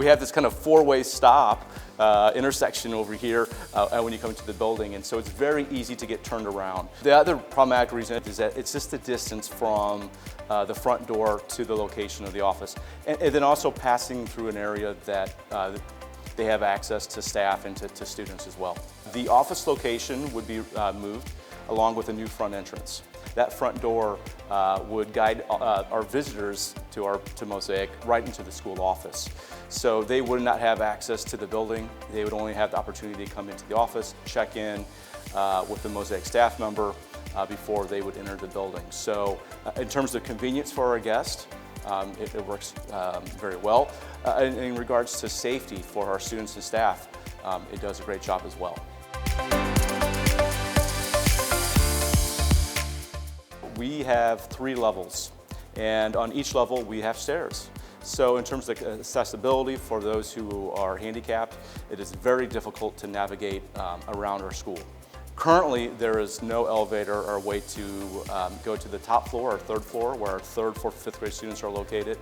We have this kind of four-way stop intersection over here when you come into the building, and so it's very easy to get turned around. The other problematic reason is that it's just the distance from the front door to the location of the office, and then also passing through an area that they have access to staff and to students as well. The office location would be moved along with a new front entrance. That front door would guide our visitors to MOSAIC right into the school office. So they would not have access to the building. They would only have the opportunity to come into the office, check in with the MOSAIC staff member before they would enter the building. So in terms of convenience for our guests, it works very well. In regards to safety for our students and staff, it does a great job as well. We have 3 levels, and on each level we have stairs. So in terms of accessibility for those who are handicapped, it is very difficult to navigate around our school. Currently, there is no elevator or way to go to the top floor or 3rd floor where our 3rd, 4th, 5th grade students are located.